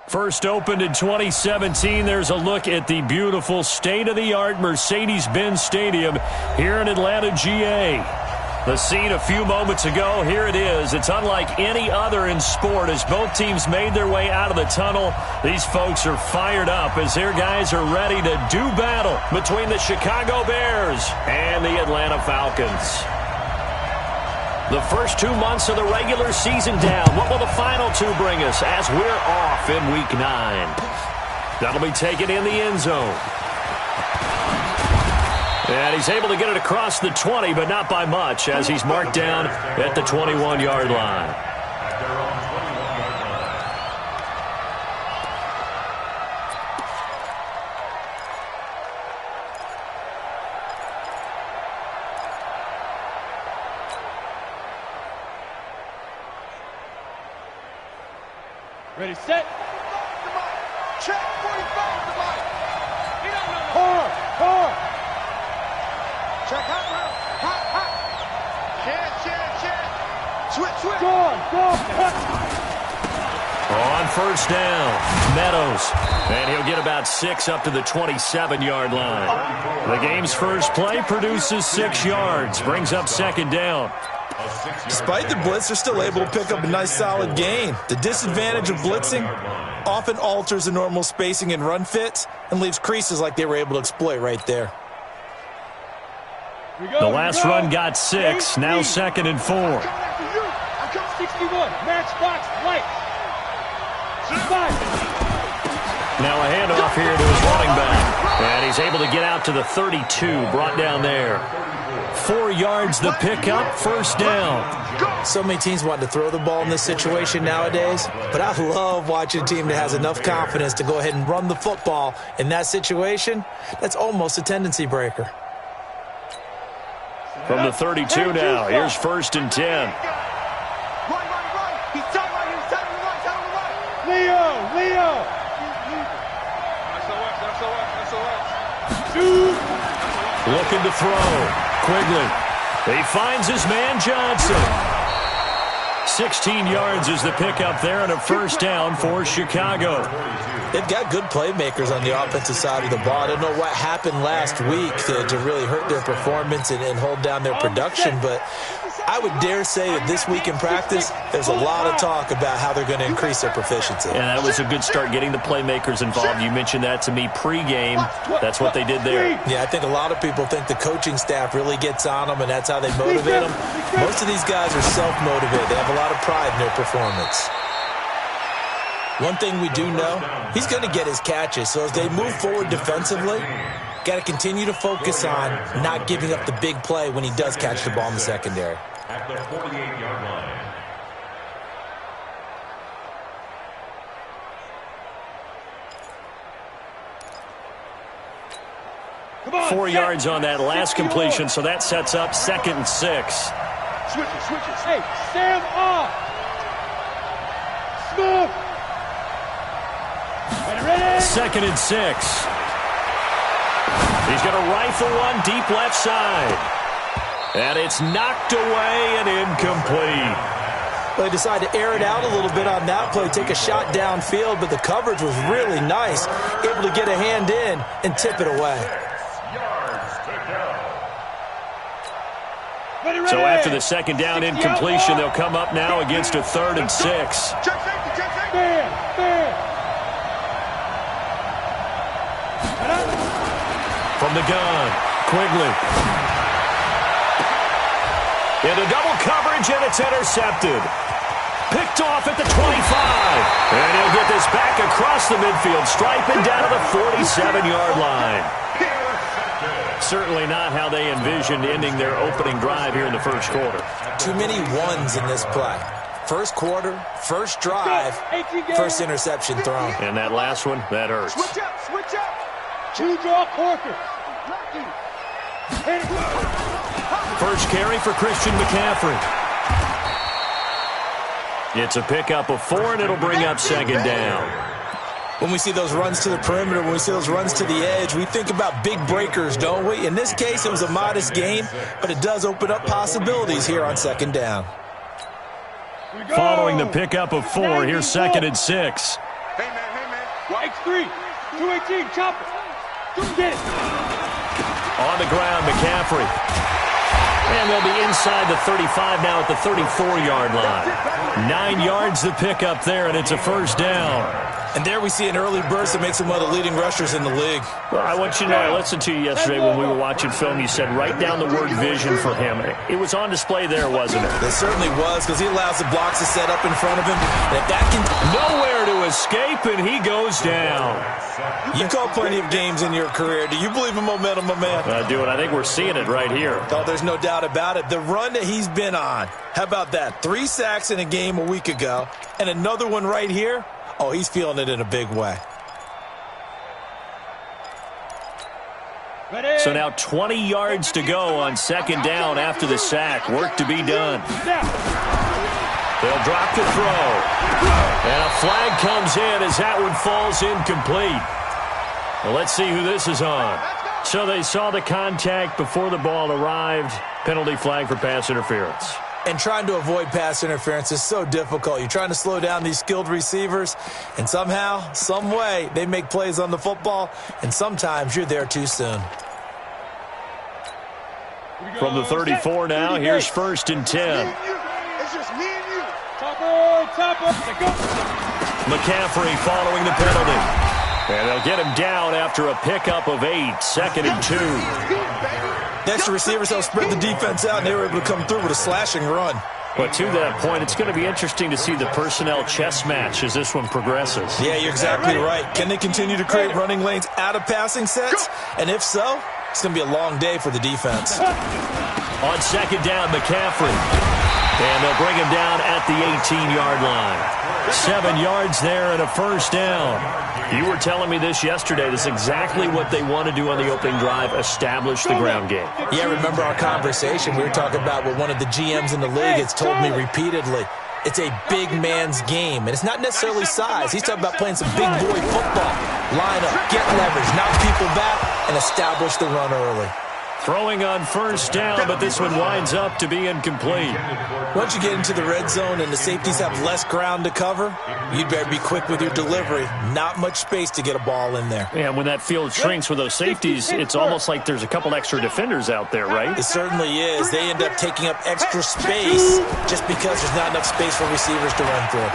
First opened in 2017, there's a look at the beautiful state-of-the-art Mercedes-Benz Stadium here in Atlanta, GA. The scene a few moments ago, here it is. It's unlike any other in sport as both teams made their way out of the tunnel. These folks are fired up as their guys are ready to do battle between the Chicago Bears and the Atlanta Falcons. The first 2 months of the regular season down. What will the final two bring us as we're off in Week 9? That'll be taken in the end zone. And he's able to get it across the 20, but not by much as he's marked down at the 21-yard line. Ready, set. Check, 45, Car. Check, hot. Check. Switch. Go. On first down, Meadows. And he'll get about 6 up to the 27-yard line. The game's first play produces 6 yards, brings up second down. Despite the blitz, they're still able to pick up a nice solid gain. The disadvantage of blitzing often alters the normal spacing and run fits and leaves creases like they were able to exploit right there. The last run got 6, now 2nd and 4. 61, matchbox, light. 5. Now a handoff here to his running back. And he's able to get out to the 32, brought down there. 4 yards the pickup, first down. So many teams want to throw the ball in this situation nowadays, but I love watching a team that has enough confidence to go ahead and run the football. In that situation, that's almost a tendency breaker. From the 32 now, here's first and 10. Leo. Looking to throw. Quigley. He finds his man Johnson. 16 yards is the pickup there and a first down for Chicago. They've got good playmakers on the offensive side of the ball. I don't know what happened last week to really hurt their performance and hold down their production, but I would dare say that this week in practice, there's a lot of talk about how they're going to increase their proficiency. And that was a good start getting the playmakers involved. You mentioned that to me pregame. That's what they did there. Yeah, I think a lot of people think the coaching staff really gets on them, and that's how they motivate them. Most of these guys are self-motivated. They have a lot of pride in their performance. One thing we do know, he's going to get his catches. So as they move forward defensively, got to continue to focus on not giving up the big play when he does catch the ball in the secondary. At the 48-yard line. 4 yards on that last completion, so that sets up 2nd and 6. Switches. Hey, Sam off. Smooth. Ready. 2nd and 6. He's going to rifle one deep left side. And it's knocked away and incomplete. They decided to air it out a little bit on that play, take a shot downfield, but the coverage was really nice, able to get a hand in and tip it away. So after the second down incompletion, they'll come up now against a 3rd and 6. From the gun, Quigley. Into double coverage, and it's intercepted. Picked off at the 25. And he'll get this back across the midfield stripe and down to the 47-yard line. Certainly not how they envisioned ending their opening drive here in the first quarter. Too many ones in this play. First quarter, first drive, first interception thrown. And that last one, that hurts. Switch up. Two draw Corker. First carry for Christian McCaffrey. It's a pickup of 4, and it'll bring up 2nd down. When we see those runs to the perimeter, when we see those runs to the edge, we think about big breakers, don't we? In this case, it was a modest gain, but it does open up possibilities here on 2nd down. Following the pickup of 4, here's 2nd and 6. Hey, man. X3, 218, chopper. Get it. On the ground, McCaffrey. And they'll be inside the 35 now at the 34-yard line. 9 yards to pick up there, and it's a first down. And there we see an early burst that makes him one of the leading rushers in the league. Well, I want you to know, I listened to you yesterday when we were watching film. You said write down the word vision for him. It was on display there, wasn't it? It certainly was, because he allows the blocks to set up in front of him. And if that can... Nowhere to escape, and he goes down. You've called plenty of games in your career. Do you believe in momentum, my man? I do, and I think we're seeing it right here. Oh, there's no doubt about it. The run that he's been on. How about that? 3 sacks in a game a week ago, and another one right here. Oh, he's feeling it in a big way. Ready. So now 20 yards to go on second down after the sack. Work to be done. They'll drop the throw. And a flag comes in as that one falls incomplete. Well, let's see who this is on. So they saw the contact before the ball arrived. Penalty flag for pass interference. And trying to avoid pass interference is so difficult. You're trying to slow down these skilled receivers, and somehow, some way, they make plays on the football, and sometimes you're there too soon. From the 34 now, here's 1st and 10. It's just me and you. Topper. McCaffrey following the penalty. And they'll get him down after a pickup of 8, 2nd and 2. The extra receivers helped spread the defense out, and they were able to come through with a slashing run. But to that point, it's going to be interesting to see the personnel chess match as this one progresses. Yeah, you're exactly right. Can they continue to create running lanes out of passing sets? And if so, it's going to be a long day for the defense. On second down, McCaffrey. And they'll bring him down at the 18-yard line. 7 yards there and a first down. You were telling me this yesterday. This is exactly what they want to do on the opening drive, establish the ground game. Yeah, remember our conversation. We were talking about what one of the GMs in the league has told me repeatedly. It's a big man's game, and it's not necessarily size. He's talking about playing some big boy football. Line up, get leverage, knock people back, and establish the run early. Throwing on first down, but this one winds up to be incomplete. Once you get into the red zone and the safeties have less ground to cover, you'd better be quick with your delivery. Not much space to get a ball in there. And when that field shrinks with those safeties, it's almost like there's a couple extra defenders out there, right? It certainly is. They end up taking up extra space just because there's not enough space for receivers to run through.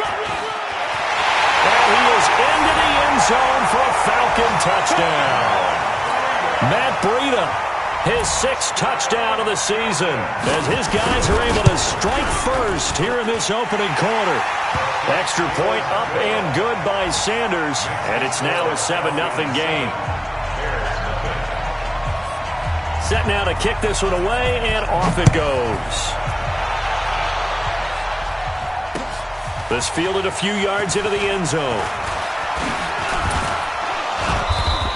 And he is into the end zone for a Falcon touchdown. Matt Breida. His 6th touchdown of the season as his guys are able to strike first here in this opening quarter. Extra point up and good by Sanders, and it's now a 7-0 game. Set now to kick this one away, and off it goes. This fielded a few yards into the end zone.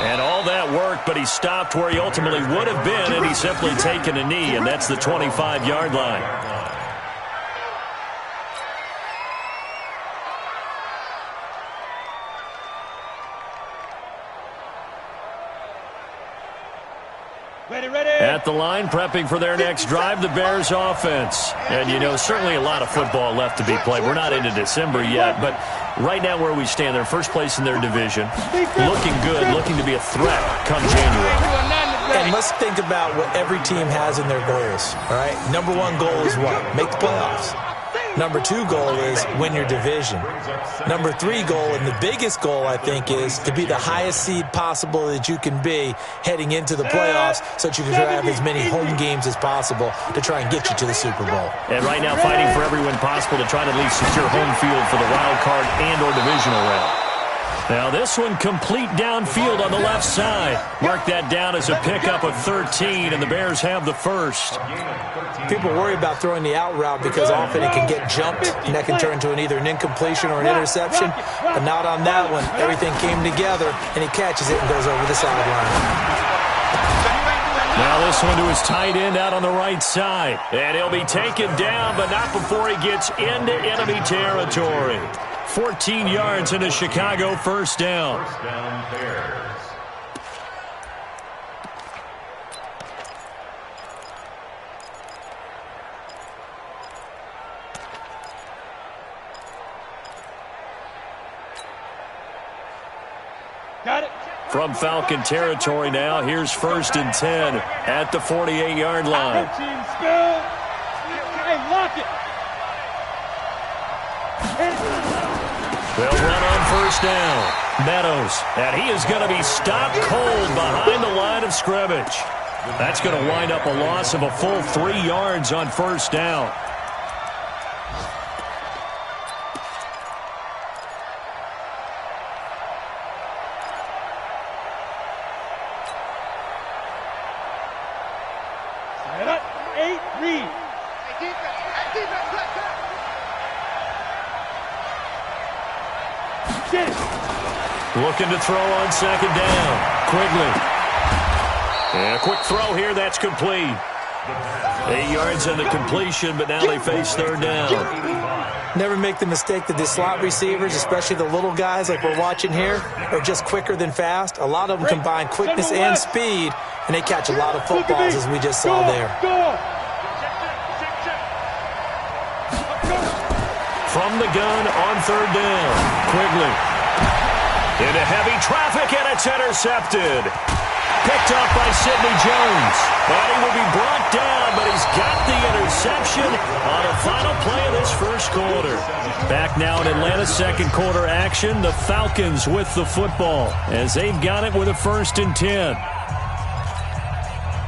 And all that worked, but he stopped where he ultimately would have been, and he's simply taken a knee, and that's the 25-yard line. Ready. At the line, prepping for their next drive, the Bears offense. And, you know, certainly a lot of football left to be played. We're not into December yet, but right now where we stand, they're first place in their division. Looking good, looking to be a threat come January. And let's think about what every team has in their goals, all right? Number 1 goal is what? Make the playoffs. Number 2 goal is win your division. Number 3 goal, and the biggest goal, I think, is to be the highest seed possible that you can be heading into the playoffs so that you can have as many home games as possible to try and get you to the Super Bowl. And right now fighting for every win possible to try to at least secure home field for the wild card and or divisional round. Now this one complete downfield on the left side. Mark that down as a pickup of 13, and the Bears have the first. People worry about throwing the out route because often it can get jumped, and that can turn into either an incompletion or an interception. But not on that one. Everything came together, and he catches it and goes over the sideline. Now this one to his tight end out on the right side. And he'll be taken down, but not before he gets into enemy territory. 14 yards into Chicago, first down. Got it. From Falcon territory now, here's 1st and 10 at the 48-yard line. Team spill. Hey, lock it. They'll run on 1st down. Meadows, and he is going to be stopped cold behind the line of scrimmage. That's going to wind up a loss of a full 3 yards on 1st down. Looking to throw on 2nd down. Quigley. And a quick throw here. That's complete. 8 yards on the completion, but now they face 3rd down. Never make the mistake that the slot receivers, especially the little guys like we're watching here, are just quicker than fast. A lot of them combine quickness and speed, and they catch a lot of footballs, as we just saw there. From the gun on 3rd down. Quigley. Into heavy traffic, and it's intercepted. Picked up by Sidney Jones. And he will be brought down, but he's got the interception on the final play of this 1st quarter. Back now in Atlanta's 2nd quarter action, the Falcons with the football as they've got it with a 1st and 10.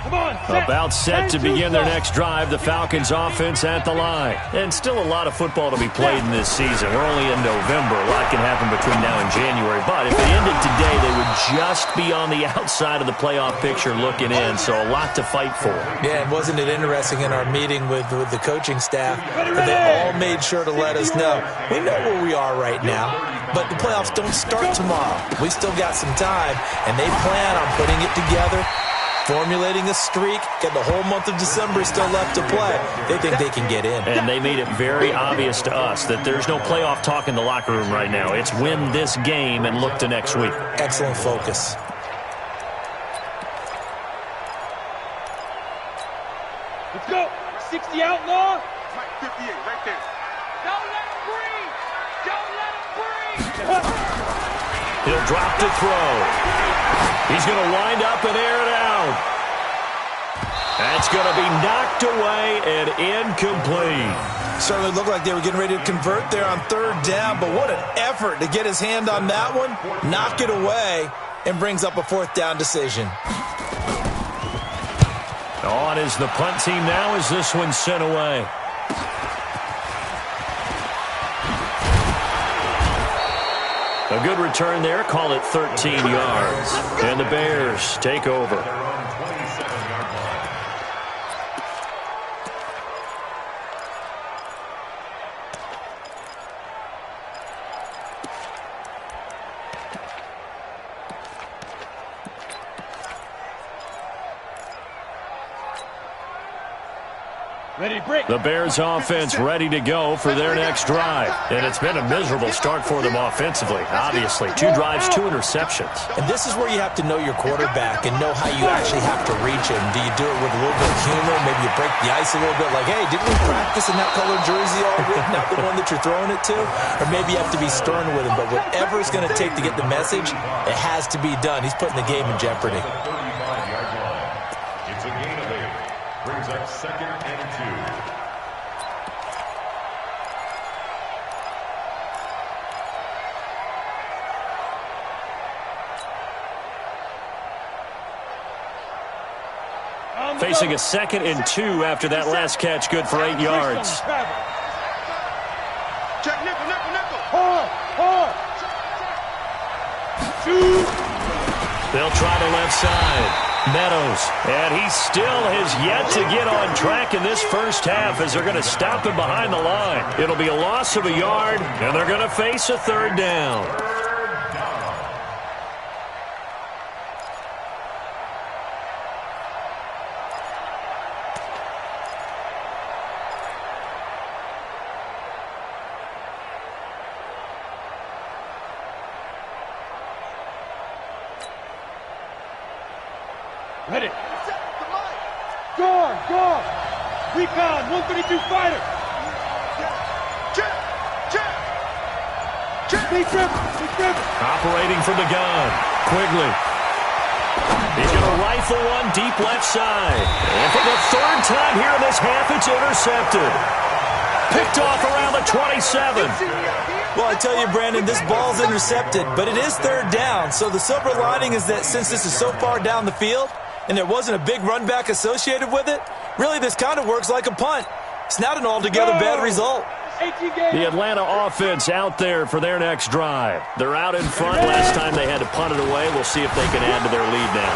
About set to begin their next drive, the Falcons offense at the line. And still a lot of football to be played in this season. We're only in November. A lot can happen between now and January. But if it ended today, they would just be on the outside of the playoff picture looking in. So a lot to fight for. Yeah, and wasn't it interesting in our meeting with the coaching staff that they all made sure to let us know, we know where we are right now, but the playoffs don't start tomorrow. We still got some time, and they plan on putting it together, formulating a streak, get the whole month of December still left to play. They think they can get in. And they made it very obvious to us that there's no playoff talk in the locker room right now. It's win this game and look to next week. Excellent focus. Let's go. 60 outlaw. 58 right there. Don't let him breathe. Don't let him breathe. He'll drop to throw. He's going to wind up and air it out. That's going to be knocked away and incomplete. Certainly looked like they were getting ready to convert there on 3rd down, but what an effort to get his hand on that one, knock it away, and brings up a 4th down decision. On is the punt team now as this one's sent away. A good return there. Call it 13 yards. And the Bears take over. The Bears offense ready to go for their next drive. And it's been a miserable start for them offensively, obviously. 2 drives, 2 interceptions. And this is where you have to know your quarterback and know how you actually have to reach him. Do you do it with a little bit of humor? Maybe you break the ice a little bit like, hey, didn't we practice in that colored jersey all week, not the one that you're throwing it to? Or maybe you have to be stern with him. But whatever it's going to take to get the message, it has to be done. He's putting the game in jeopardy. It's a gain of 8. Brings up 2nd and 2. Facing a 2nd and 2 after that last catch, good for 8 yards. Check nickel, nickel, nickel. Hard. Shoot. They'll try the left side. Meadows, and he still has yet to get on track in this first half as they're going to stop him behind the line. It'll be a loss of a yard, and they're going to face a 3rd down. Ready. Guard. Recon, 132 fighter. Check. Operating from the gun. Quigley. He's going to rifle one deep left side. And for the third time here in this half, it's intercepted. Picked off around the 27. Well, I tell you, Brandon, this ball's intercepted, but it is third down. So the silver lining is that since this is so far down the field and there wasn't a big run back associated with it, really this kind of works like a punt. It's not an altogether bad result. The Atlanta offense out there for their next drive. They're out in front. Last time they had to punt it away. We'll see if they can add to their lead now.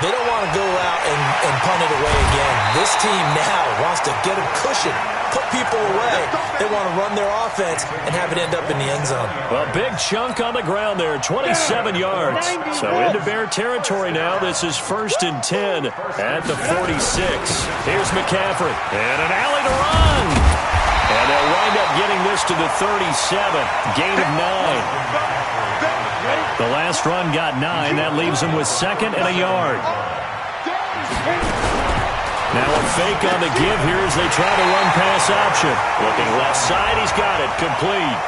They don't want to go out and punt it away again. This team now wants to get a cushion, put people away. They want to run their offense and have it end up in the end zone. Well, big chunk on the ground there, 27 yards. So into Bear territory now. This is 1st and 10 at the 46. Here's McCaffrey. And an alley to run. And they'll wind up getting this to the 37. Gain of 9. The last run got 9. That leaves them with 2nd and a yard. Now a fake on the give here as they try to run pass option. Looking left side, he's got it. Complete.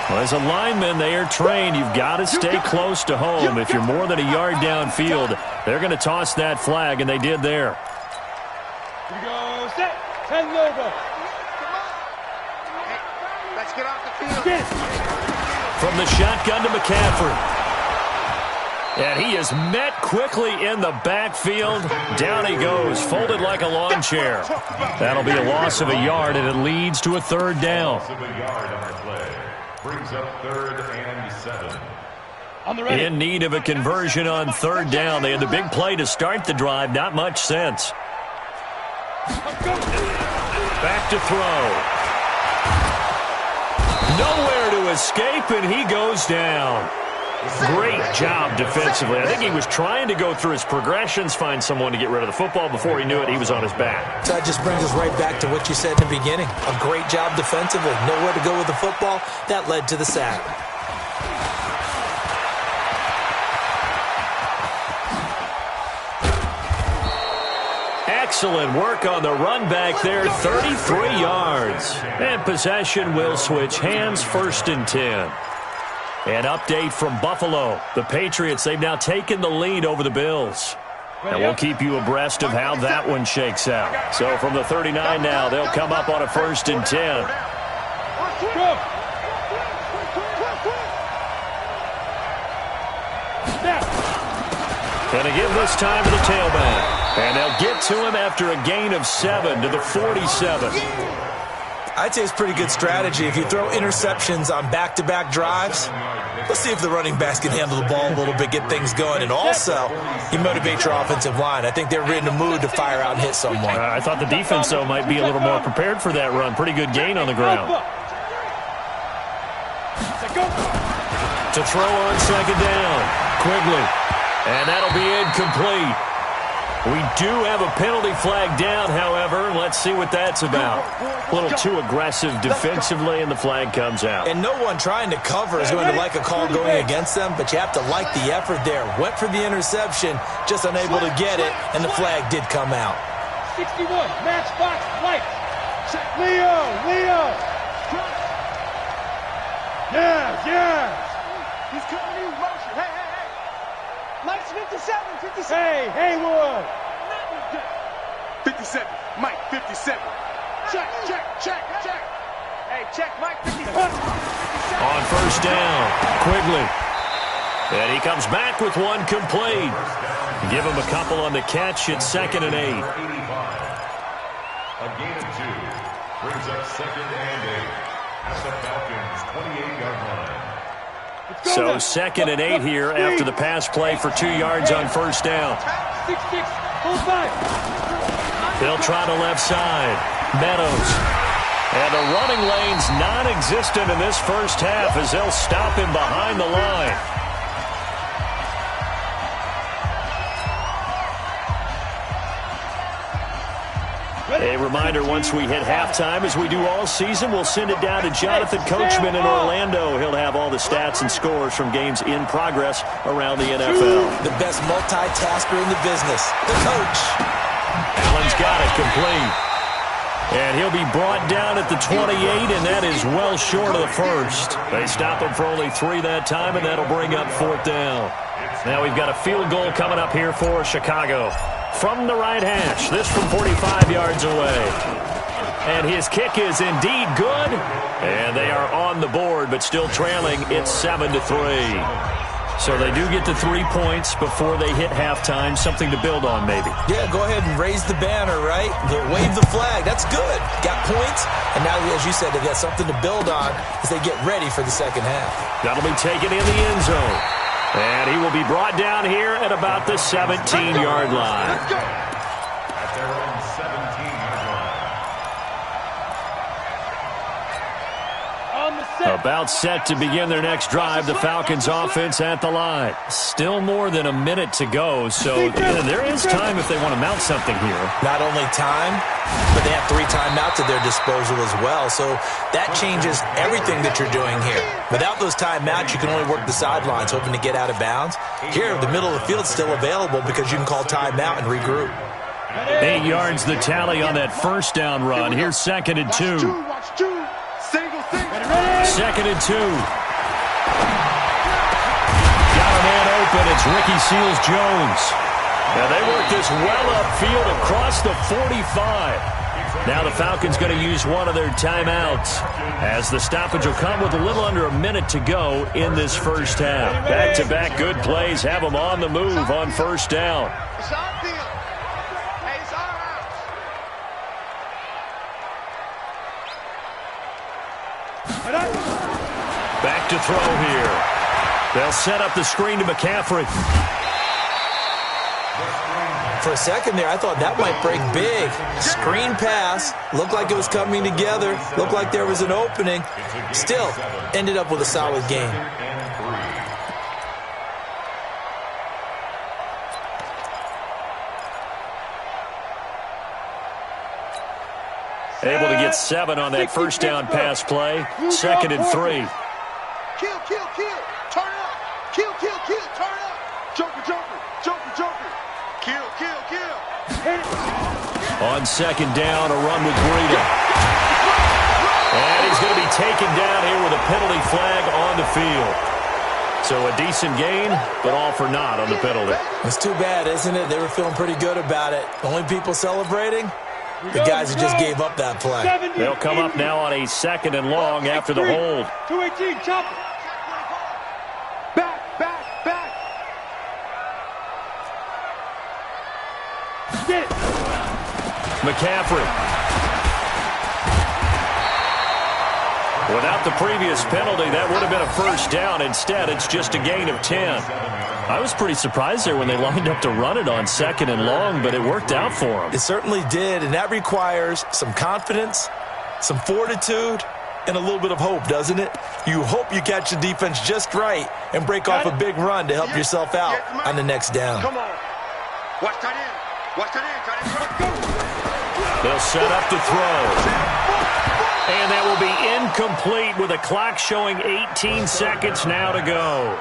Well, as a lineman, they are trained. You've got to stay close to home. If you're more than a yard downfield, they're going to toss that flag, and they did there. Here we go, set, 10 over. Let's get off the field. From the shotgun to McCaffrey. And he is met quickly in the backfield. Down he goes, folded like a lawn chair. That'll be a loss of a yard, and it leads to a third down. Loss of a yard on the play. Brings up 3rd and 7. In need of a conversion on third down. They had the big play to start the drive. Not much sense. Back to throw. Nowhere to escape, and he goes down. Great job defensively. I think he was trying to go through his progressions, find someone to get rid of the football. Before he knew it, he was on his back. So that just brings us right back to what you said in the beginning. A great job defensively. Nowhere to go with the football. That led to the sack. Excellent work on the run back there, 33 yards. And possession will switch hands, 1st and 10. An update from Buffalo. The Patriots, they've now taken the lead over the Bills. And we'll keep you abreast of how that one shakes out. So from the 39 now, they'll come up on a 1st and 10. Going to give this time to the tailback. And they'll get to him after a gain of 7 to the 47. I'd say it's pretty good strategy. If you throw interceptions on back-to-back drives, let's see if the running backs can handle the ball a little bit, get things going. And also, you motivate your offensive line. I think they're in the mood to fire out and hit someone. I thought the defense, though, might be a little more prepared for that run. Pretty good gain on the ground. To throw on 2nd down. Quigley. And that'll be incomplete. We do have a penalty flag down, however. Let's see what that's about. A little too aggressive defensively, and the flag comes out. And no one trying to cover is going to like a call going against them, but you have to like the effort there. Went for the interception, just unable to get it, and the flag did come out. 61, matchbox, light. Leo. Yes. He's coming in motion. Hey. Mike's 57. Hey, Haywood. 57. Mike, 57. Check. Hey, check Mike, 57. On 1st down, Quigley. And he comes back with one complete. Give him a couple on the catch. It's 2nd and 8. A gain of 2. Brings up 2nd and 8. At the Falcons' 28-yard line. So 2nd and 8 here after the pass play for 2 yards on 1st down. 6, full five. They'll try to left side. Meadows. And the running lane's non-existent in this first half as they'll stop him behind the line. A reminder, once we hit halftime, as we do all season, we'll send it down to Jonathan Coachman in Orlando. He'll have all the stats and scores from games in progress around the NFL. The best multitasker in the business, the coach. Allen's got it complete. And he'll be brought down at the 28, and that is well short of the first. They stop him for only 3 that time, and that'll bring up 4th down. Now we've got a field goal coming up here for Chicago. From the right hash, this from 45 yards away. And his kick is indeed good. And they are on the board, but still trailing. It's 7-3. So they do get to 3 points before they hit halftime. Something to build on, maybe. Yeah, go ahead and raise the banner, right? Wave the flag. That's good. Got points. And now, as you said, they've got something to build on as they get ready for the second half. That'll be taken in the end zone. And he will be brought down here at about the 17-yard line. At their own 17-yard line. About set to begin their next drive. The Falcons offense at the line. Still more than a minute to go, so there is time if they want to mount something here. Not only time, but they have 3 timeouts at their disposal as well, so that changes everything that you're doing here. Without those timeouts, you can only work the sidelines, hoping to get out of bounds. Here, the middle of the field is still available because you can call timeout and regroup. 8 yards the tally on that first down run. Here's 2nd and 2. Second and 2. Got a man open. It's Ricky Seals-Jones. Now they work this well upfield across the 45. Now the Falcons going to use one of their timeouts as the stoppage will come with a little under a minute to go in this first half. Back-to-back good plays have them on the move on first down. Back to throw here. They'll set up the screen to McCaffrey. For a second there, I thought that might break big. Screen pass. Looked like it was coming together. Looked like there was an opening. Still, ended up with a solid game. Able to get 7 on that first down pass play. 2nd and 3. Kill, turn up. Kill, turn up. Joker. Kill. On 2nd down, a run with Breida. And he's going to be taken down here with a penalty flag on the field. So a decent gain, but all for naught on the penalty. It's too bad, isn't it? They were feeling pretty good about it. Only people celebrating? The guys who just gave up that play. They'll come up now on a 2nd and long after the hold. 218, chop. Back. Get it. McCaffrey. Without the previous penalty, that would have been a first down. Instead, it's just a gain of 10. I was pretty surprised there when they lined up to run it on 2nd and long, but it worked out for them. It certainly did, and that requires some confidence, some fortitude, and a little bit of hope, doesn't it? You hope you catch the defense just right and break off a big run to help yourself out on the next down. Come on. Watch that in. They'll set up to throw. And that will be incomplete with a clock showing 18 seconds now to go.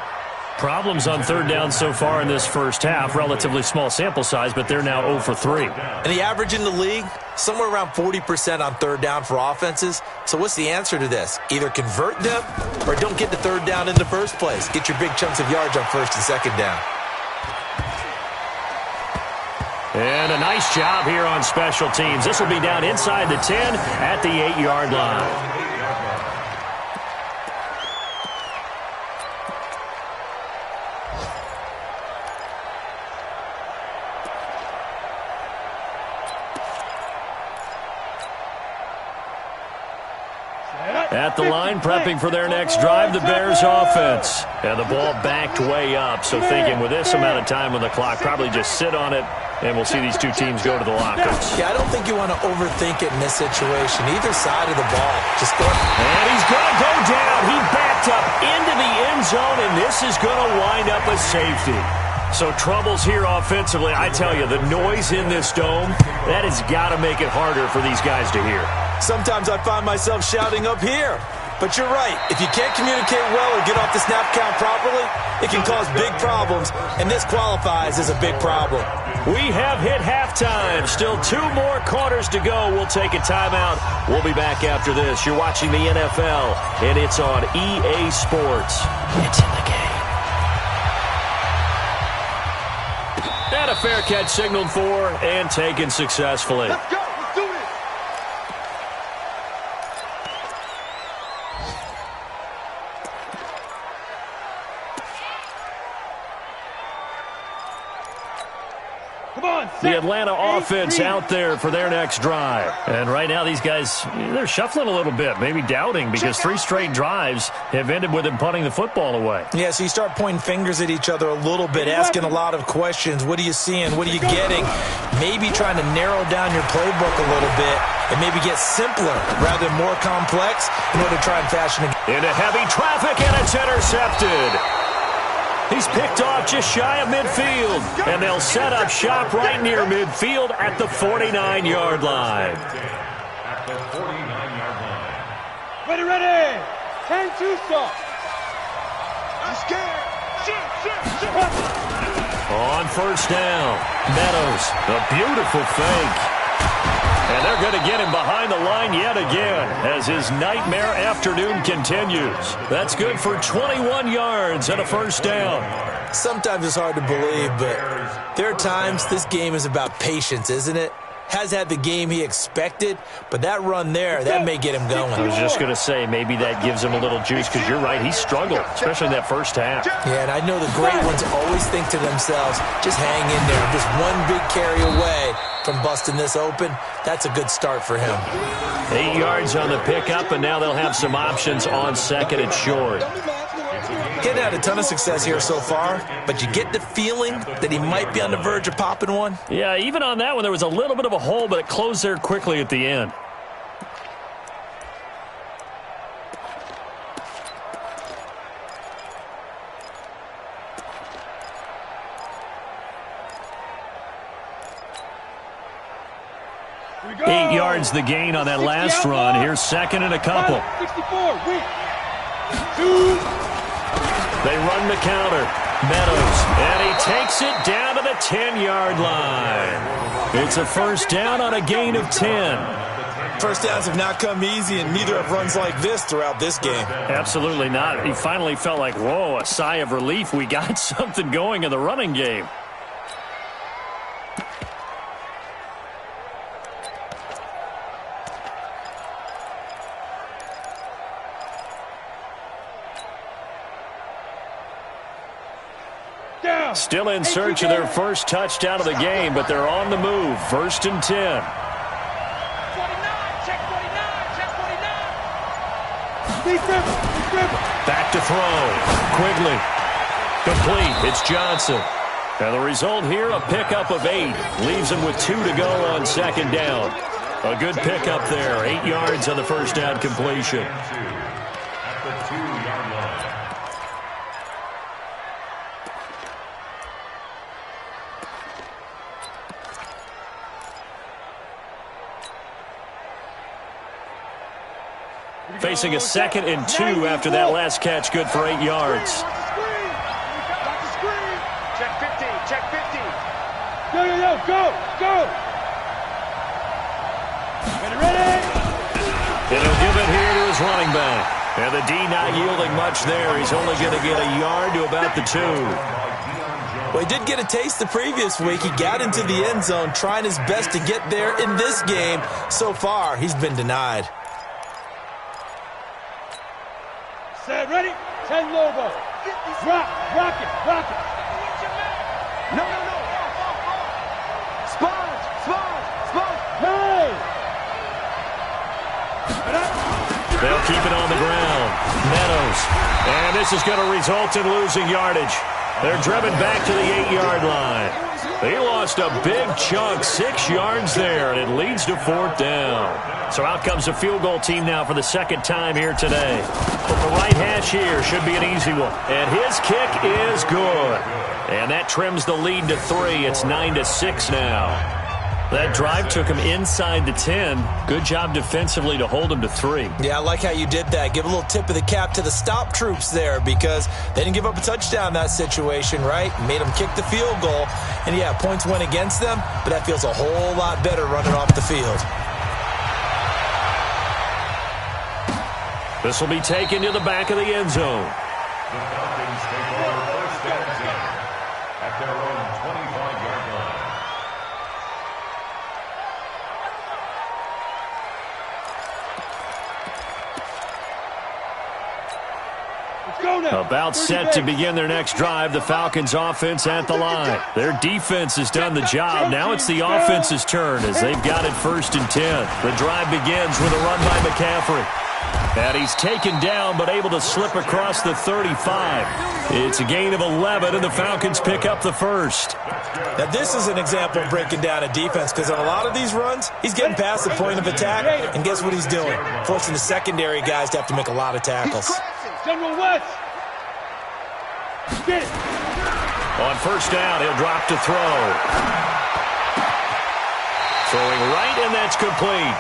Problems on 3rd down so far in this first half. Relatively small sample size, but they're now 0 for 3. And the average in the league, somewhere around 40% on 3rd down for offenses. So what's the answer to this? Either convert them or don't get the 3rd down in the first place. Get your big chunks of yards on 1st and 2nd down. And a nice job here on special teams. This will be down inside the 10 at the 8-yard line. At the line, prepping for their next drive, the Bears offense. And the ball backed way up, so thinking with this amount of time on the clock, probably just sit on it, and we'll see these two teams go to the lockers. Yeah, I don't think you want to overthink it in this situation. Either side of the ball. Just go. And he's going to go down. He backed up into the end zone, and this is going to wind up a safety. So troubles here offensively. I tell you, the noise in this dome, that has got to make it harder for these guys to hear. Sometimes I find myself shouting up here. But you're right. If you can't communicate well or get off the snap count properly, it can cause big problems, and this qualifies as a big problem. We have hit halftime. Still 2 more quarters to go. We'll take a timeout. We'll be back after this. You're watching the NFL, and it's on EA Sports. It's in the game. And a fair catch signaled for and taken successfully. Let's go. Let's do this. Come on, The Atlanta offense out there for their next drive. And right now these guys, they're shuffling a little bit, maybe doubting, because 3 straight drives have ended with them punting the football away. Yeah, so you start pointing fingers at each other a little bit, asking a lot of questions. What are you seeing? What are you getting? Maybe trying to narrow down your playbook a little bit and maybe get simpler rather than more complex in order to try and fashion a game. Into heavy traffic, and it's intercepted. He's picked off just shy of midfield, and they'll set up shop right near midfield at the 49-yard line. At the 49-yard line. Ready. 10-2 stop. I'm scared. Shoot. On first down, Meadows, a beautiful fake. And they're going to get him behind the line yet again as his nightmare afternoon continues. That's good for 21 yards and a first down. Sometimes it's hard to believe, but there are times this game is about patience, isn't it? Has had the game he expected, but that run there, that may get him going. I was just going to say, maybe that gives him a little juice, because you're right, he struggled, especially in that first half. Yeah, and I know the great ones always think to themselves, just hang in there. Just one big carry away from busting this open. That's a good start for him. 8 yards on the pickup, and now they'll have some options on second and short. Getting had a ton of success here so far, but you get the feeling that he might be on the verge of popping one. Yeah, even on that one, there was a little bit of a hole, but it closed there quickly at the end. Here we go. 8 yards the gain on that last run. Here's second and a couple. 64. Wait. 2. They run the counter. Meadows, and he takes it down to the 10-yard line. It's a first down on a gain of 10. First downs have not come easy, and neither have runs like this throughout this game. Absolutely not. He finally felt like, whoa, a sigh of relief. We got something going in the running game. Still in search of their first touchdown of the game, but they're on the move. First and 10. 49. Check 49. Check 49. Back to throw. Quigley. Complete. It's Johnson. And the result here, a pickup of 8. Leaves him with 2 to go on second down. A good pickup there. 8 yards on the first down completion. At the 2-yard line. Facing a second and 2 after that last catch. Good for 8 yards. Check 50. Check 50. Yo. Go. Ready. He'll give it here to his running back. And the D not yielding much there. He's only going to get a yard to about the 2. Well, he did get a taste the previous week. He got into the end zone trying his best to get there in this game. So far, he's been denied. Set. Ready. 10 Lobo. Rock it. No. Sponge. Hey. They'll keep it on the ground. Meadows. And this is going to result in losing yardage. They're driven back to the 8-yard line. They lost a big chunk, 6 yards there, and it leads to fourth down. So out comes a field goal team now for the second time here today. But the right hash here should be an easy one. And his kick is good. And that trims the lead to 3. It's 9-6 now. That drive took him inside the 10. Good job defensively to hold him to 3. Yeah, I like how you did that. Give a little tip of the cap to the stop troops there because they didn't give up a touchdown in that situation, right? Made them kick the field goal. And, yeah, points went against them, but that feels a whole lot better running off the field. This will be taken to the back of the end zone. The Falcons take over first down 10 at their own 25-yard line. About set to begin their next drive, the Falcons offense at the line. Their defense has done the job. Now it's the offense's turn as they've got it 1st and 10. The drive begins with a run by McCaffrey. And he's taken down but able to slip across the 35. It's a gain of 11 and the Falcons pick up the first. Now this is an example of breaking down a defense because on a lot of these runs, he's getting past the point of attack, and guess what he's doing? Forcing the secondary guys to have to make a lot of tackles. General West. Get it. On first down, he'll drop to throw. Throwing right, and that's complete.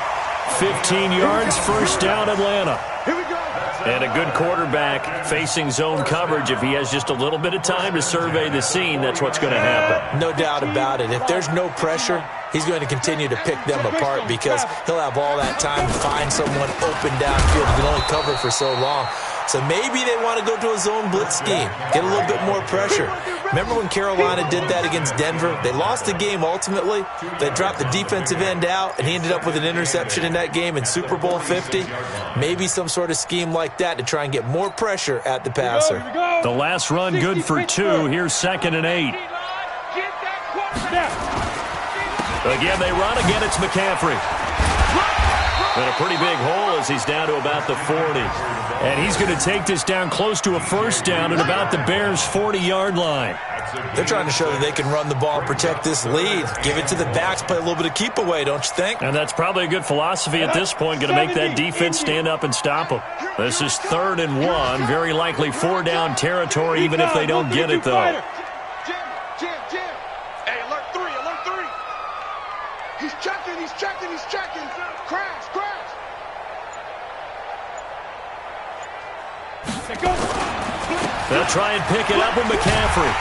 15 yards, first down, Atlanta. Here we go. And a good quarterback facing zone coverage. If he has just a little bit of time to survey the scene, that's what's going to happen. No doubt about it. If there's no pressure, he's going to continue to pick them apart because he'll have all that time to find someone open downfield. He can only cover for so long. So maybe they want to go to a zone blitz scheme, get a little bit more pressure. Remember when Carolina did that against Denver? They lost the game ultimately. They dropped the defensive end out, and he ended up with an interception in that game in Super Bowl 50. Maybe some sort of scheme like that to try and get more pressure at the passer. The last run good for 2. Here's 2nd and 8. Again, they run. Again, it's McCaffrey. And a pretty big hole as he's down to about the 40. And he's going to take this down close to a first down at about the Bears' 40-yard line. They're trying to show that they can run the ball and protect this lead. Give it to the backs, play a little bit of keep away, don't you think? And that's probably a good philosophy at this point, going to make that defense stand up and stop them. This is 3rd and 1, very likely 4-down territory, even if they don't get it, though. Jim. Hey, alert 3. He's checking. Crash. They'll try and pick it up with McCaffrey.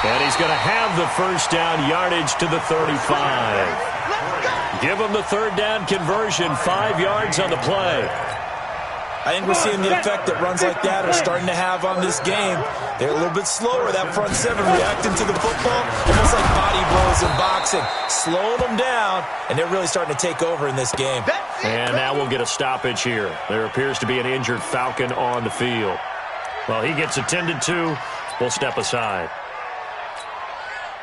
And he's going to have the first down yardage to the 35. Give him the 3rd down conversion, 5 yards on the play. I think we're seeing the effect that runs like that are starting to have on this game. They're a little bit slower, that front 7 reacting to the football, almost like body blows in boxing, slowing them down, and they're really starting to take over in this game. And now we'll get a stoppage here. There appears to be an injured Falcon on the field. Well, he gets attended to. We'll step aside.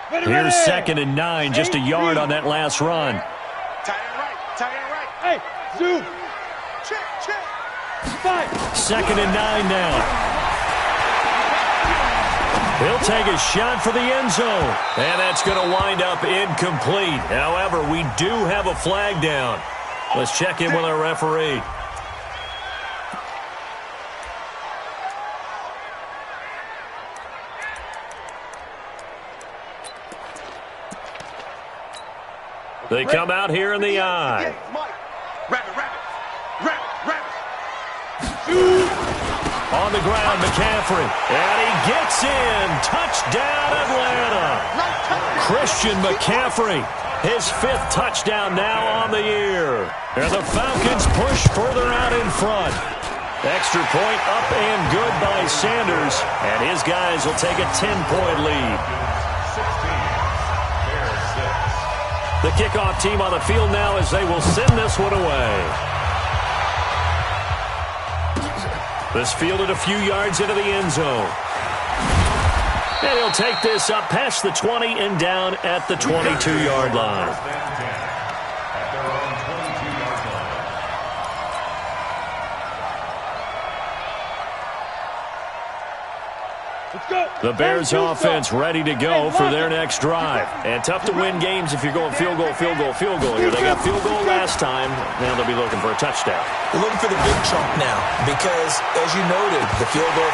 Here's 2nd and 9, just a yard on that last run. Tie it right. Hey, zoom. Check. 2nd and 9 now. He'll take a shot for the end zone. And that's going to wind up incomplete. However, we do have a flag down. Let's check in with our referee. They come out here in the eye. Rabbit. On the ground, McCaffrey. And he gets in. Touchdown, Atlanta. Christian McCaffrey. His 5th touchdown now on the year. And the Falcons push further out in front. Extra point up and good by Sanders. And his guys will take a 10-point lead. 16, Bears 6. The kickoff team on the field now as they will send this one away. This fielded a few yards into the end zone. And he'll take this up past the 20 and down at the 22-yard line. First and 10 at their own 22-yard line. The Bears offense ready to go for their next drive. And tough to win games if you're going field goal, field goal, field goal here. They got field goal last time. Now they'll be looking for a touchdown. They're looking for the big chunk now because, as you noted, the field goal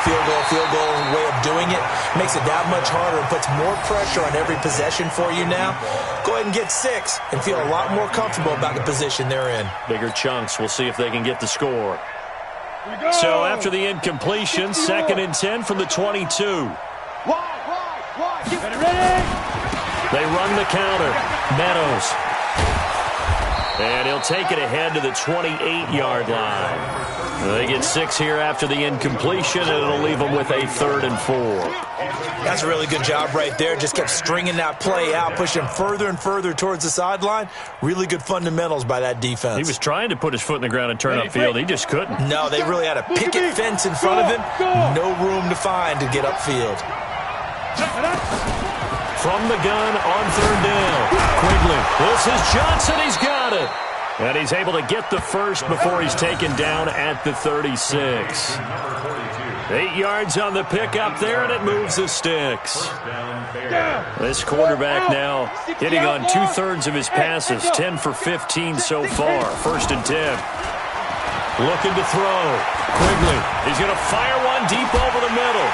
way of doing it makes it that much harder and puts more pressure on every possession for you now. Go ahead and get 6 and feel a lot more comfortable about the position they're in. Bigger chunks. We'll see if they can get the score. So after the incompletion, 2nd and 10 from the 22. They run the counter. Meadows. And he'll take it ahead to the 28-yard line. They get 6 here after the incompletion, and it'll leave them with a 3rd and 4. That's a really good job right there. Just kept stringing that play out, pushing further and further towards the sideline. Really good fundamentals by that defense. He was trying to put his foot in the ground and turn upfield. He just couldn't. No, they really had a picket fence in front of him. No room to find to get upfield. From the gun on 3rd down. Quigley. This is Johnson. He's got it. And he's able to get the first before he's taken down at the 36. 8 yards on the pickup there, and it moves the sticks. This quarterback now hitting on 2/3 of his passes, 10 for 15 so far. 1st and 10. Looking to throw. Quigley. He's going to fire one deep over the middle.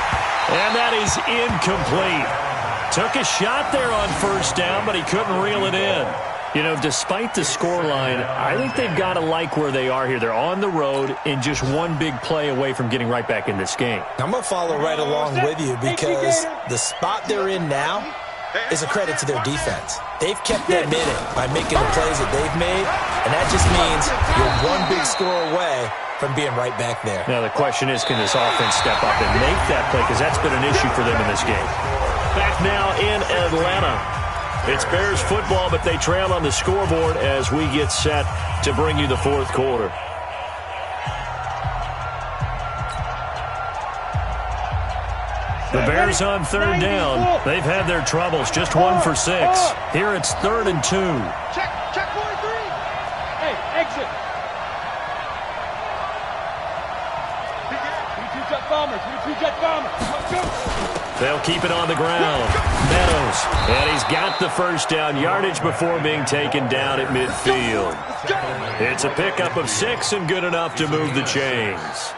And that is incomplete. Took a shot there on 1st down, but he couldn't reel it in. You know, despite the scoreline, I think they've got to like where they are here. They're on the road and just one big play away from getting right back in this game. I'm going to follow right along with you because the spot they're in now is a credit to their defense. They've kept them in it by making the plays that they've made, and that just means you're one big score away from being right back there. Now the question is, can this offense step up and make that play? Because that's been an issue for them in this game. Back now in Atlanta. It's Bears football, but they trail on the scoreboard as we get set to bring you the 4th quarter. The Bears on 3rd down. They've had their troubles, just 1 for 6. Here it's 3rd and 2. Check 43. Hey, exit. We two jet bombers. Let's go. They'll keep it on the ground. Meadows. And he's got the first down. Yardage before being taken down at midfield. It's a pickup of 6 and good enough to move the chains.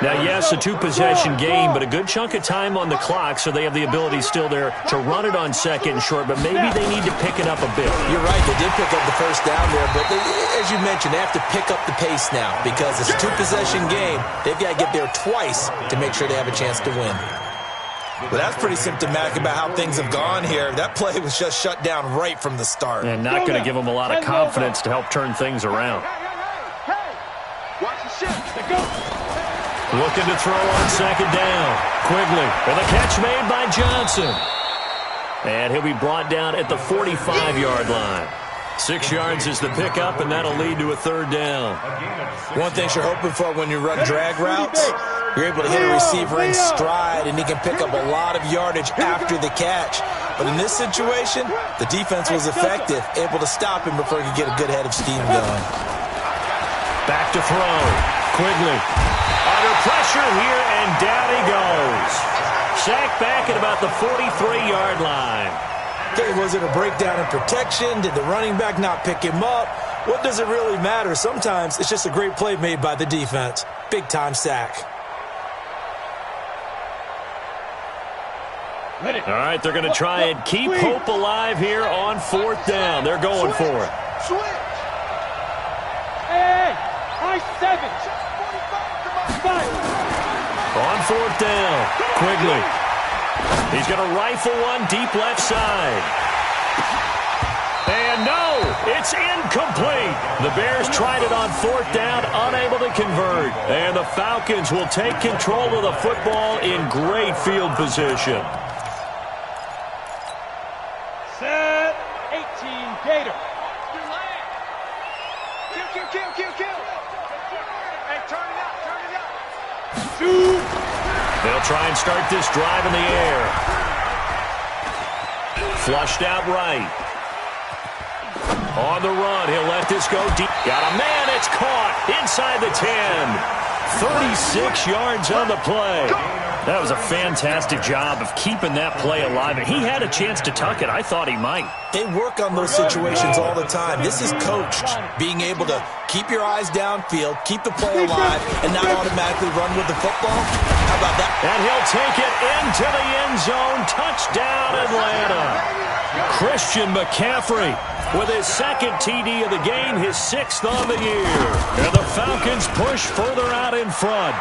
Now, yes, a 2-possession game, but a good chunk of time on the clock, so they have the ability still there to run it on 2nd and short, but maybe they need to pick it up a bit. You're right, they did pick up the first down there, but as you mentioned, they have to pick up the pace now because it's a 2-possession game. They've got to get there twice to make sure they have a chance to win. But that's pretty symptomatic about how things have gone here. That play was just shut down right from the start. And not going to give them a lot of confidence to help turn things around. Watch the shift. Go. Looking to throw on 2nd down. Quigley. And the catch made by Johnson. And he'll be brought down at the 45-yard line. 6 yards is the pickup, and that'll lead to a 3rd down. One thing you're hoping for when you run drag routes, you're able to hit a receiver in stride, and he can pick up a lot of yardage after the catch. But in this situation, the defense was effective, able to stop him before he could get a good head of steam going. Back to throw. Quigley. Under pressure here, and down he goes. Sacked back at about the 43-yard line. Okay, was it a breakdown in protection? Did the running back not pick him up? What does it really matter? Sometimes it's just a great play made by the defense. Big-time sack. All right, they're going to try and keep hope alive here on 4th down. They're going for it. Switch. Hey, I-7. On 4th down, Quigley. He's going to rifle one deep left side. And no, it's incomplete. The Bears tried it on 4th down, unable to convert. And the Falcons will take control of the football in great field position. Set 18 Gator. Kill. Hey, turn it up. Shoot. They'll try and start this drive in the air. Flushed out right. On the run, he'll let this go deep. Got a man, it's caught inside the 10. 36 yards on the play. That was a fantastic job of keeping that play alive. And he had a chance to tuck it. I thought he might. They work on those situations all the time. This is coached, being able to keep your eyes downfield, keep the play alive, and not automatically run with the football. How about that? And he'll take it into the end zone. Touchdown, Atlanta. Christian McCaffrey with his second TD of the game, his 6th on the year. And the Falcons push further out in front.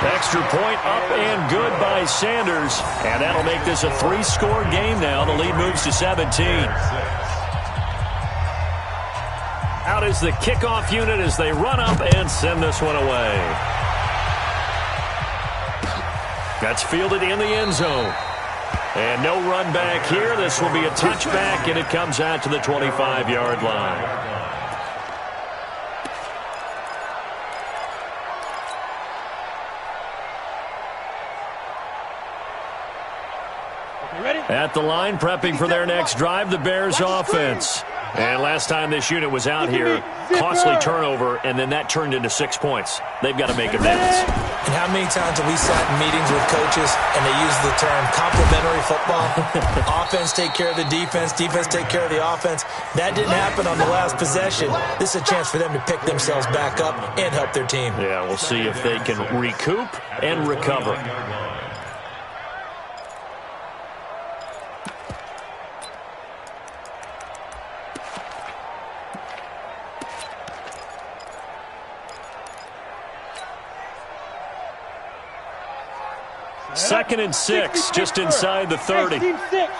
Extra point up and good by Sanders. And that'll make this a 3-score game now. The lead moves to 17. Out is the kickoff unit as they run up and send this one away. That's fielded in the end zone. And no run back here. This will be a touchback, and it comes out to the 25-yard line. At the line, prepping for their next drive, the Bears offense. And last time this unit was out here, costly turnover, and then that turned into 6 points. They've got to make amends. And how many times have we sat in meetings with coaches and they use the term complementary football? Offense take care of the defense, defense take care of the offense. That didn't happen on the last possession. This is a chance for them to pick themselves back up and help their team. Yeah, we'll see if they can recoup and recover. Second and 6, just inside the 30. Team 6.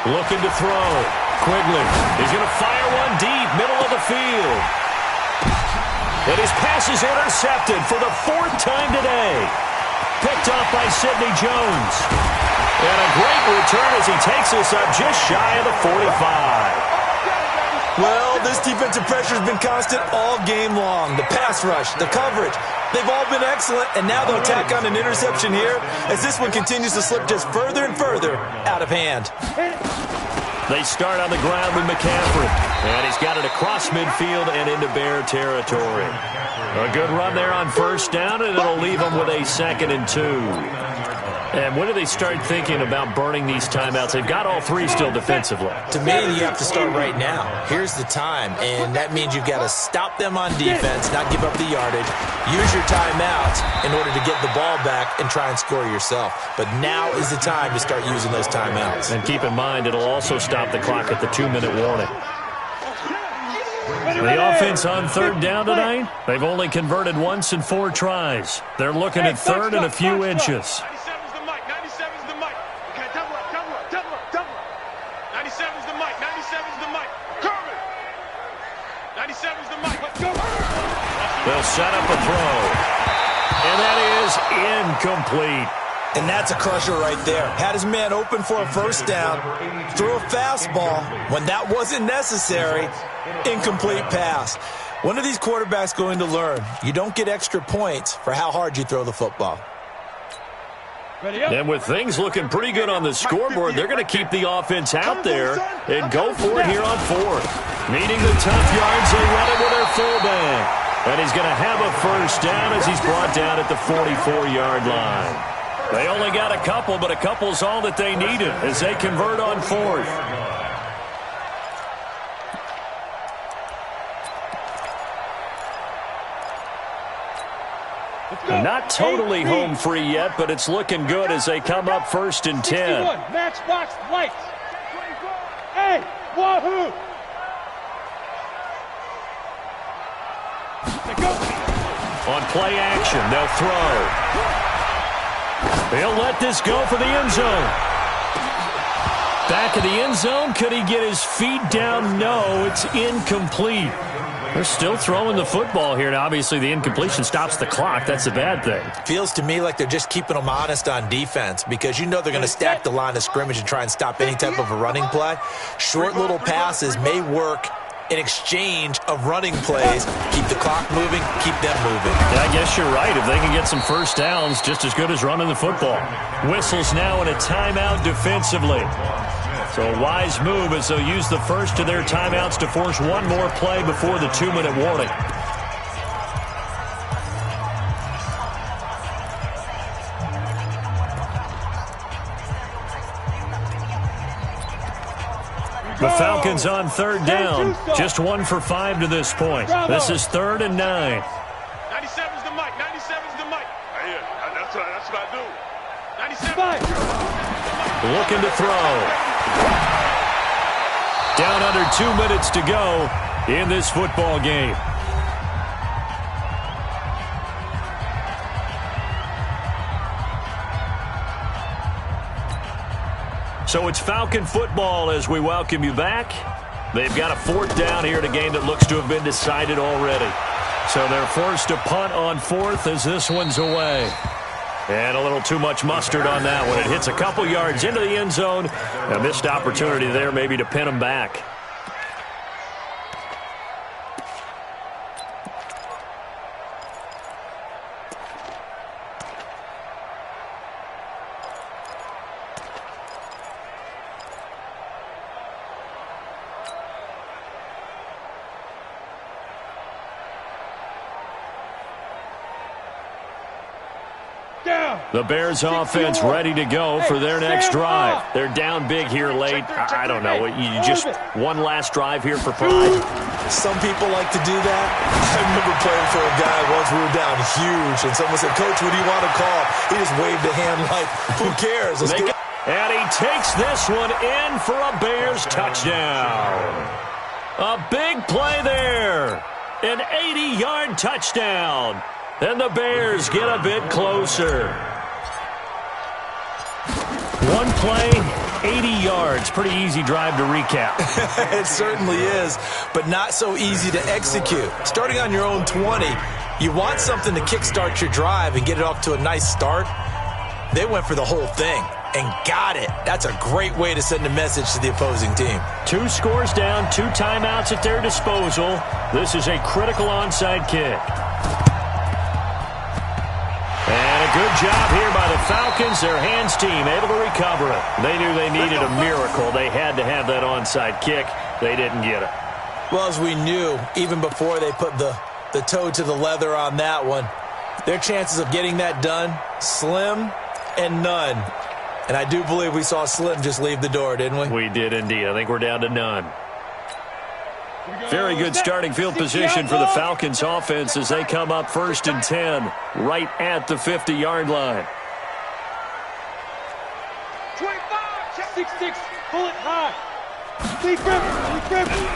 Looking to throw. Quigley. He's going to fire one deep, middle of the field. And his pass is intercepted for the 4th time today. Picked off by Sidney Jones. And a great return as he takes us up just shy of the 45. Well, this defensive pressure has been constant all game long. The pass rush, the coverage, they've all been excellent, and now they'll tack on an interception here as this one continues to slip just further and further out of hand. They start on the ground with McCaffrey, and he's got it across midfield and into Bear territory. A good run there on first down, and it'll leave them with a 2nd and 2. And when do they start thinking about burning these timeouts? They've got all 3 still defensively. To me, you have to start right now. Here's the time, and that means you've got to stop them on defense, not give up the yardage. Use your timeouts in order to get the ball back and try and score yourself. But now is the time to start using those timeouts. And keep in mind, it'll also stop the clock at the 2-minute warning. The offense on 3rd down tonight, they've only converted once in 4 tries. They're looking at 3rd and a few inches. 97's the mic. Kermit. 97's the mic. Let's go. They'll set up a throw. And that is incomplete. And that's a crusher right there. Had his man open for a first down. Threw a fastball when that wasn't necessary. Incomplete pass. When are these quarterbacks going to learn? You don't get extra points for how hard you throw the football. And with things looking pretty good on the scoreboard, they're going to keep the offense out there and go for it here on 4th. Needing the tough yards, they run it with their fullback. And he's going to have a first down as he's brought down at the 44-yard line. They only got a couple, but a couple's all that they needed as they convert on 4th. Not totally home free yet, but it's looking good as they come up 1st and 10. Matchbox lights. Hey, wahoo! On play action, they'll throw. They'll let this go for the end zone. Back of the end zone, could he get his feet down? No, it's incomplete. They're still throwing the football here, and obviously the incompletion stops the clock. That's a bad thing. Feels to me like they're just keeping them honest on defense because you know they're going to stack the line of scrimmage and try and stop any type of a running play. Short little passes may work in exchange of running plays. Keep the clock moving, keep them moving. Yeah, I guess you're right. If they can get some first downs, just as good as running the football. Whistles now in a timeout defensively. So a wise move as they'll use the first of their timeouts to force one more play before the 2-minute warning. The Falcons on third down. Just 1 for 5 to this point. This is 3rd and 9. 97's the mic. 97's the mic. Yeah, that's what I do. 97. Looking to throw. Down under 2 minutes to go in this football game. So it's Falcon football as we welcome you back. They've got a 4th down here in a game that looks to have been decided already. So they're forced to punt on 4th as this one's away. And a little too much mustard on that one. It hits a couple yards into the end zone. A missed opportunity there maybe to pin them back. The Bears offense ready to go for their next drive. They're down big here late. I don't know. You just one last drive here for pride. Some people like to do that. I remember playing for a guy once. We were down huge, and someone said, "Coach, what do you want to call?" He just waved a hand like, "Who cares? Let's get." And he takes this one in for a Bears touchdown. A big play there. An 80-yard touchdown. And the Bears get a bit closer. One play, 80 yards. Pretty easy drive to recap. It certainly is, but not so easy to execute. Starting on your own 20, you want something to kickstart your drive and get it off to a nice start. They went for the whole thing and got it. That's a great way to send a message to the opposing team. 2 scores down, 2 timeouts at their disposal. This is a critical onside kick. And a good job here by the Falcons. Their hands team able to recover it. They knew they needed a miracle. They had to have that onside kick. They didn't get it. Well, as we knew, even before they put the toe to the leather on that one, their chances of getting that done, slim and none. And I do believe we saw Slim just leave the door, didn't we? We did indeed. I think we're down to none. Very good starting field position for the Falcons offense as they come up 1st and 10 right at the 50-yard line. 25, 6-6, pull it high.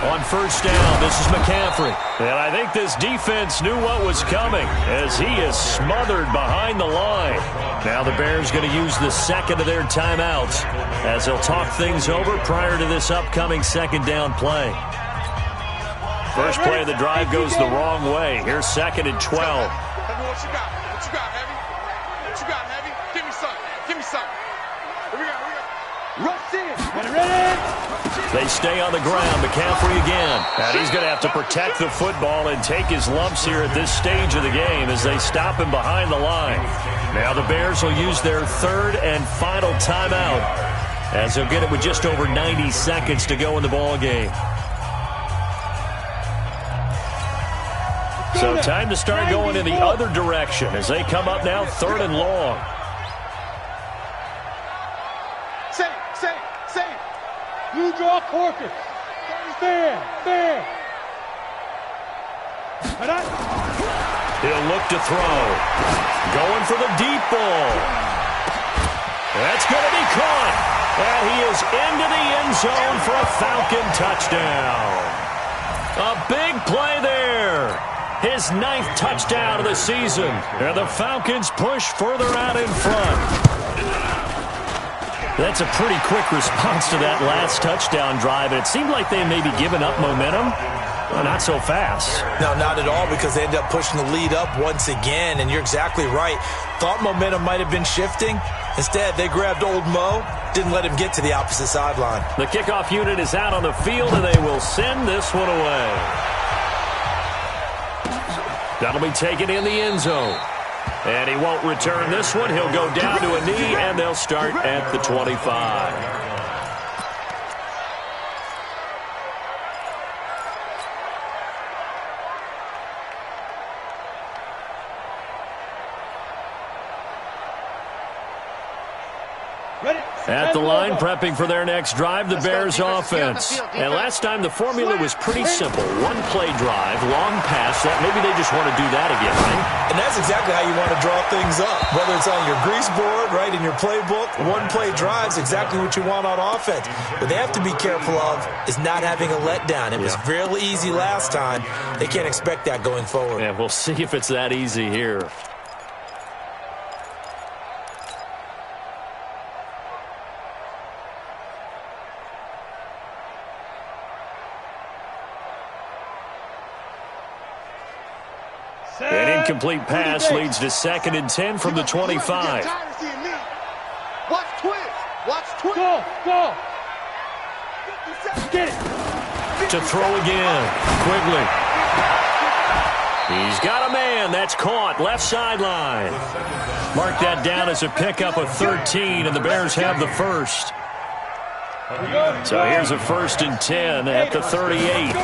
On 1st down, this is McCaffrey. And I think this defense knew what was coming as he is smothered behind the line. Now the Bears going to use the 2nd of their timeouts as they'll talk things over prior to this upcoming 2nd down play. First play of the drive goes the wrong way. Here's 2nd and 12. Heavy, what you got? What you got, Heavy? What you got, Heavy? Give me something. Give me something. Here we go. Rush in. Ready? They stay on the ground. McCaffrey again. And he's going to have to protect the football and take his lumps here at this stage of the game as they stop him behind the line. Now the Bears will use their 3rd and final timeout as they'll get it with just over 90 seconds to go in the ball game. So time to start going in the other direction as they come up now 3rd and long. Same. You draw Corker. Fair. He'll look to throw. Going for the deep ball. That's going to be caught. And he is into the end zone for a Falcon touchdown. A big play there. His 9th touchdown of the season. And the Falcons push further out in front. That's a pretty quick response to that last touchdown drive. And it seemed like they may be giving up momentum. Well, not so fast. No, not at all, because they ended up pushing the lead up once again. And you're exactly right. Thought momentum might have been shifting. Instead, they grabbed old Mo, didn't let him get to the opposite sideline. The kickoff unit is out on the field, and they will send this one away. That'll be taken in the end zone. And he won't return this one. He'll go down to a knee, and they'll start at the 25. At the line, prepping for their next drive, the Bears offense. And last time, the formula was pretty simple. One-play drive, long pass. Maybe they just want to do that again, right? And that's exactly how you want to draw things up. Whether it's on your grease board, right, in your playbook, one-play drive's exactly what you want on offense. What they have to be careful of is not having a letdown. It was real easy last time. They can't expect that going forward. Yeah, we'll see if it's that easy here. An incomplete pass leads to 2nd and 10 from the 25. Watch twist. Watch twist. Go. Get it. To throw again. Quigley. He's got a man. That's caught. Left sideline. Mark that down as a pickup of 13, and the Bears have the first. So here's a 1st and 10 at the 38.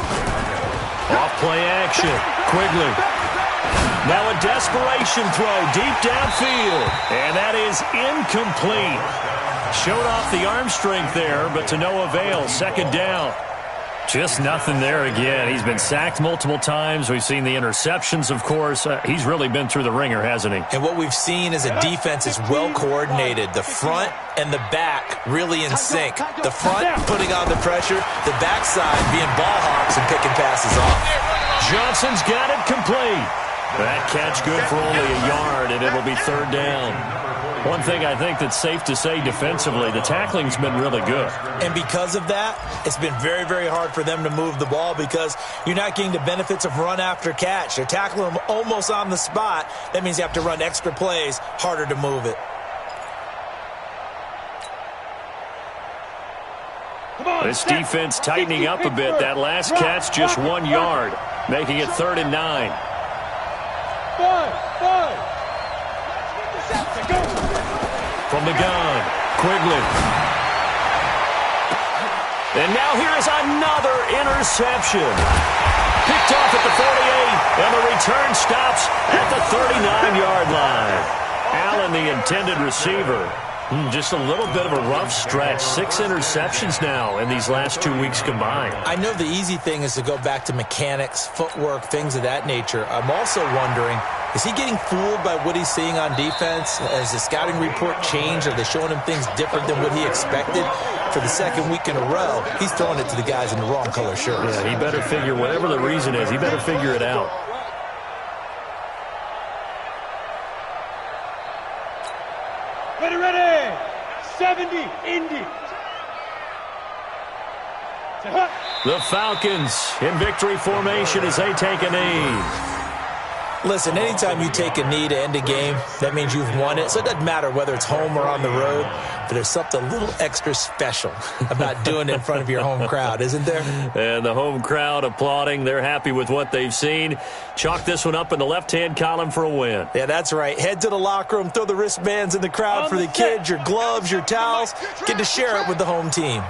Off play action. Quigley. Now a desperation throw deep downfield. And that is incomplete. Showed off the arm strength there, but to no avail. 2nd down. Just nothing there again. He's been sacked multiple times. We've seen the interceptions, of course. He's really been through the ringer, hasn't he? And what we've seen is a defense is well coordinated. The front and the back really in sync. The front putting on the pressure. The backside being ball hawks and picking passes off. Johnson's got it complete. That catch good for only a yard, and it'll be 3rd down. One thing I think that's safe to say defensively, the tackling's been really good. And because of that, it's been very, very hard for them to move the ball because you're not getting the benefits of run after catch. They're tackling them almost on the spot. That means you have to run extra plays, harder to move it. This defense tightening up a bit. That last catch just 1 yard, making it 3rd and 9. From the gun, Quigley. And now here's another interception. Picked off at the 48, and the return stops at the 39-yard line. Allen, the intended receiver. Just a little bit of a rough stretch. 6 interceptions now in these last 2 weeks combined. I know the easy thing is to go back to mechanics, footwork, things of that nature. I'm also wondering, is he getting fooled by what he's seeing on defense? Has the scouting report changed? Are they showing him things different than what he expected? For the 2nd week in a row, he's throwing it to the guys in the wrong color shirts. Yeah, he better figure, whatever the reason is, he better figure it out. Ready. 70, Indy. The Falcons in victory formation as they take a knee. Listen, anytime you take a knee to end a game, that means you've won it. So it doesn't matter whether it's home or on the road, but there's something a little extra special about doing it in front of your home crowd, isn't there? And the home crowd applauding. They're happy with what they've seen. Chalk this one up in the left-hand column for a win. Yeah, that's right. Head to the locker room, throw the wristbands in the crowd for the kids, your gloves, your towels. Get to share it with the home team.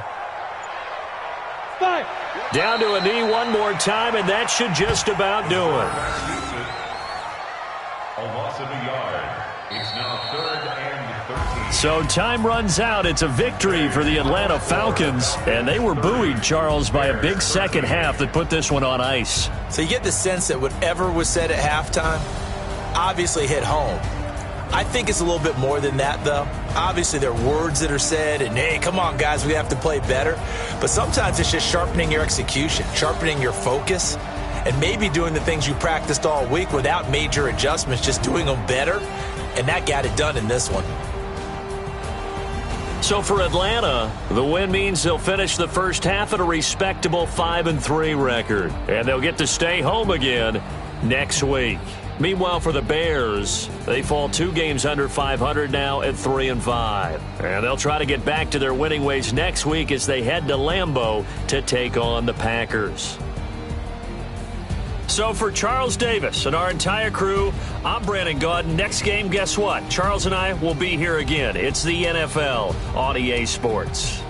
Down to a knee one more time, and that should just about do it. A loss of a yard. It's now 3rd and 13. So time runs out. It's a victory for the Atlanta Falcons. And they were buoyed, Charles, by a big second half that put this one on ice. So you get the sense that whatever was said at halftime obviously hit home. I think it's a little bit more than that, though. Obviously, there are words that are said, and, hey, come on, guys, we have to play better. But sometimes it's just sharpening your execution, sharpening your focus, and maybe doing the things you practiced all week without major adjustments, just doing them better. And that got it done in this one. So for Atlanta, the win means they'll finish the first half at a respectable 5-3 record. And they'll get to stay home again next week. Meanwhile, for the Bears, they fall 2 games under 500 now at 3-5. And they'll try to get back to their winning ways next week as they head to Lambeau to take on the Packers. So for Charles Davis and our entire crew, I'm Brandon Gaudin. Next game, guess what? Charles and I will be here again. It's the NFL on EA Sports.